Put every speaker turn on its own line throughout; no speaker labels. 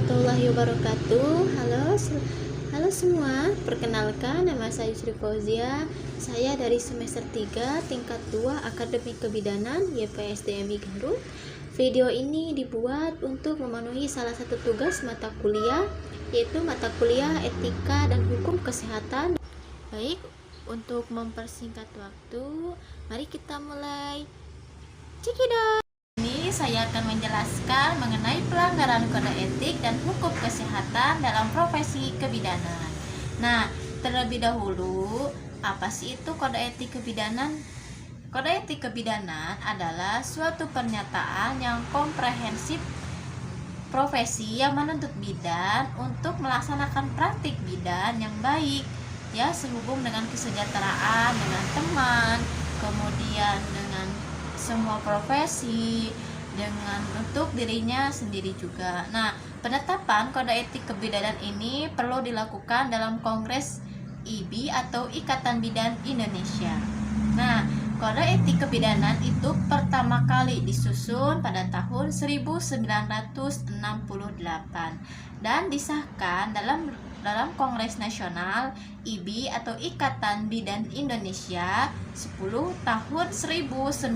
warahmatullahi wabarakatuh. Halo semua. Perkenalkan, nama saya Yusri Fauzia. Saya dari semester 3 tingkat 2 Akademi Kebidanan YPSDMI Garut. Video ini dibuat untuk memenuhi salah satu tugas mata kuliah, yaitu mata kuliah Etika dan Hukum Kesehatan. Baik, untuk mempersingkat waktu, mari kita mulai. Cekidot. Ini saya akan menjelaskan mengenai pelanggaran kode etik dan hukum kesehatan dalam profesi kebidanan. Nah, terlebih dahulu, apa sih itu kode etik kebidanan? Kode etik kebidanan adalah suatu pernyataan yang komprehensif profesi yang menuntut bidan untuk melaksanakan praktik bidan yang baik, ya, sehubung dengan kesejahteraan, dengan teman, kemudian dengan semua profesi, dengan untuk dirinya sendiri juga. Nah, penetapan kode etik kebidanan ini perlu dilakukan dalam Kongres IBI atau Ikatan Bidan Indonesia. Nah, kode etik kebidanan itu pertama kali disusun pada tahun 1968 dan disahkan dalam Kongres Nasional IBI atau Ikatan Bidan Indonesia 10 tahun 1998.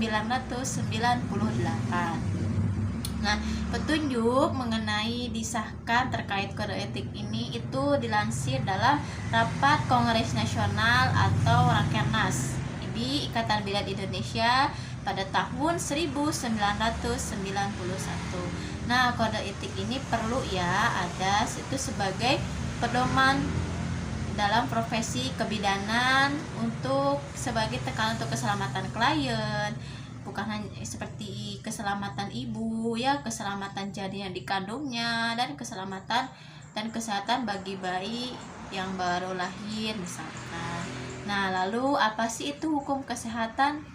Nah, petunjuk mengenai disahkan terkait kode etik ini itu dilansir dalam Rapat Kongres Nasional atau Rakernas IBI Ikatan Bidan Indonesia pada tahun 1991. Nah, kode etik ini perlu ya ada itu sebagai pedoman dalam profesi kebidanan sebagai tekanan untuk keselamatan klien, bukan hanya seperti keselamatan ibu ya, keselamatan janin yang dikandungnya, dan keselamatan dan kesehatan bagi bayi yang baru lahir misalkan. Nah, lalu apa sih itu hukum kesehatan?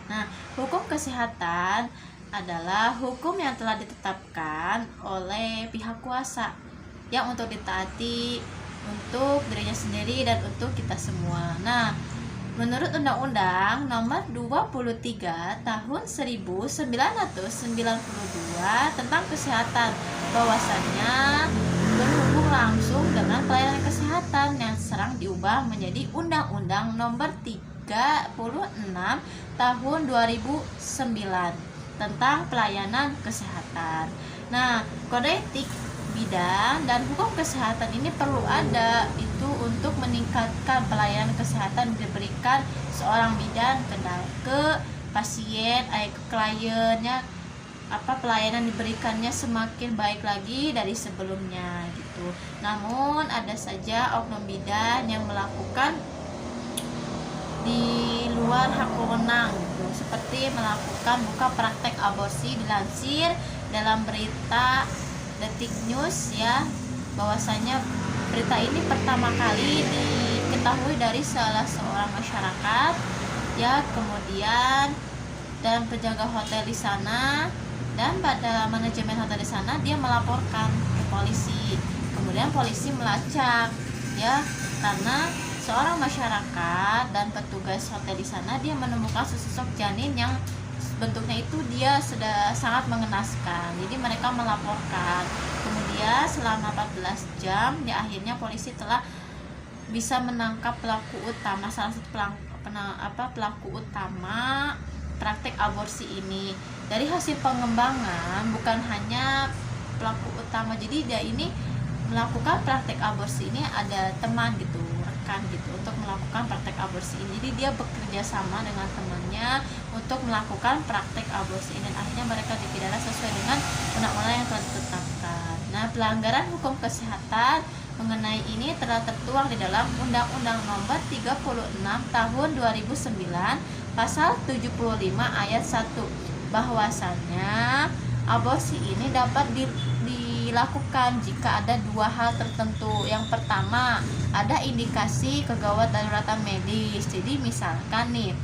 Nah, hukum kesehatan adalah hukum yang telah ditetapkan oleh pihak kuasa yang untuk ditaati untuk dirinya sendiri dan untuk kita semua. Nah, menurut Undang-Undang Nomor 23 Tahun 1992 tentang kesehatan, bahwasannya berhubung langsung dengan pelayanan kesehatan yang sekarang diubah menjadi Undang-Undang Nomor 36 Tahun 2009 tentang pelayanan kesehatan. Nah, kode etik bidan dan hukum kesehatan ini perlu ada itu untuk meningkatkan pelayanan kesehatan diberikan seorang bidan ke pasien, ke kliennya, pelayanan diberikannya semakin baik lagi dari sebelumnya gitu. Namun ada saja oknum bidan yang melakukan di luar hak wewenang gitu, seperti melakukan buka praktek aborsi. Dilansir dalam berita Detik News ya, bahwasanya berita ini pertama kali diketahui dari salah seorang masyarakat ya, kemudian dan penjaga hotel di sana, dan pada manajemen hotel di sana dia melaporkan ke polisi. Kemudian polisi melacak ya, karena seorang masyarakat dan petugas hotel di sana dia menemukan sesosok janin yang bentuknya itu dia sudah sangat mengenaskan. Jadi mereka melaporkan. Kemudian selama 14 jam akhirnya polisi telah bisa menangkap pelaku utama, salah satu pelaku utama praktek aborsi ini. Dari hasil pengembangan bukan hanya pelaku utama, jadi dia ini melakukan praktek aborsi ini ada teman gitu, rekan gitu, untuk melakukan praktek aborsi ini. Jadi dia bekerja sama dengan temannya untuk melakukan praktek aborsi ini, dan akhirnya mereka dipidana sesuai dengan undang-undang yang telah ditetapkan. Nah, pelanggaran hukum kesehatan mengenai ini telah tertuang di dalam Undang-Undang Nomor 36 Tahun 2009 Pasal 75 Ayat 1, bahwasannya aborsi ini dapat dilakukan jika ada dua hal tertentu. Yang pertama, ada indikasi kegawat daruratan medis. Jadi misalkan nih,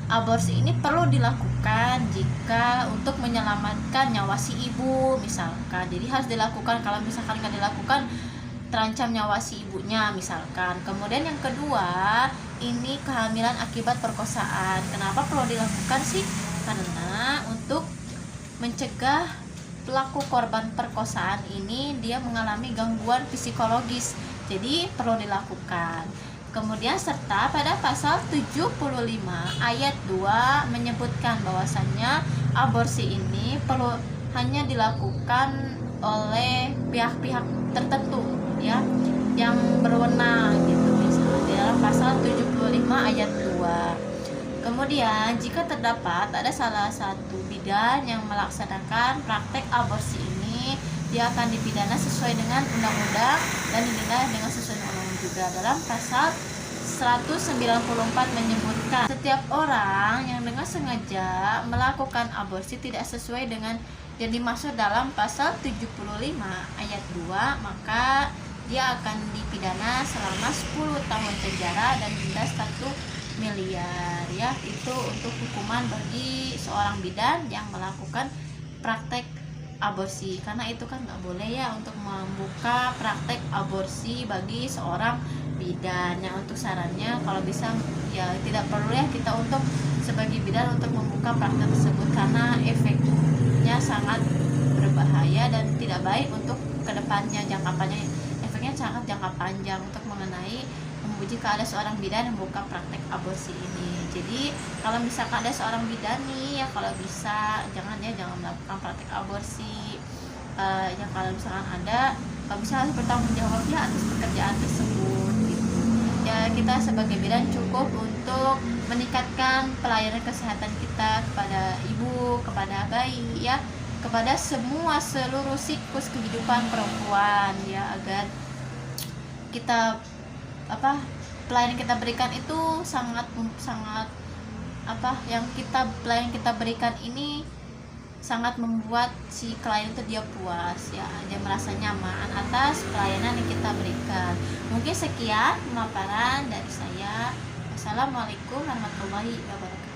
aborsi ini perlu dilakukan jika untuk menyelamatkan nyawa si ibu misalkan. Jadi harus dilakukan, kalau misalkan nggak dilakukan terancam nyawa si ibunya misalkan. Kemudian yang kedua, ini kehamilan akibat perkosaan. Kenapa perlu dilakukan sih? Karena untuk mencegah pelaku korban perkosaan ini dia mengalami gangguan psikologis, jadi perlu dilakukan. Kemudian serta pada pasal 75 ayat 2 menyebutkan bahwasannya aborsi ini perlu hanya dilakukan oleh pihak-pihak tertentu ya yang berwenang gitu, misalnya di dalam pasal 75 ayat 2. Kemudian, jika terdapat ada salah satu bidan yang melaksanakan praktek aborsi ini, dia akan dipidana sesuai dengan undang-undang dan didenda dengan sesuai undang-undang juga. Dalam pasal 194 menyebutkan setiap orang yang dengan sengaja melakukan aborsi tidak sesuai dengan yang dimaksud dalam pasal 75 ayat 2, maka dia akan dipidana selama 10 tahun penjara dan denda 1 miliar ya. Itu untuk hukuman bagi seorang bidan yang melakukan praktek aborsi, karena itu kan nggak boleh ya untuk membuka praktek aborsi bagi seorang bidan. Yang untuk sarannya kalau bisa ya tidak perlu ya kita untuk sebagai bidan untuk membuka praktek tersebut, karena efeknya sangat berbahaya dan tidak baik untuk kedepannya, jangka panjang efeknya sangat jangka panjang untuk mengenai jika ada seorang bidan yang membuka praktek aborsi ini. Jadi kalau misalkan ada seorang bidan nih ya, kalau bisa jangan melakukan praktek aborsi. Ya kalau misalkan ada, kalau bisa harus bertanggung jawab ya atas pekerjaan tersebut gitu. Ya kita sebagai bidan cukup untuk meningkatkan pelayanan kesehatan kita kepada ibu, kepada bayi ya, kepada seluruh siklus kehidupan perempuan ya, agar kita pelayanan kita berikan itu sangat pelayanan kita berikan ini sangat membuat si klien itu dia puas ya, dia merasa nyaman atas pelayanan yang kita berikan. Mungkin sekian pemaparan dari saya. Wassalamualaikum warahmatullahi wabarakatuh.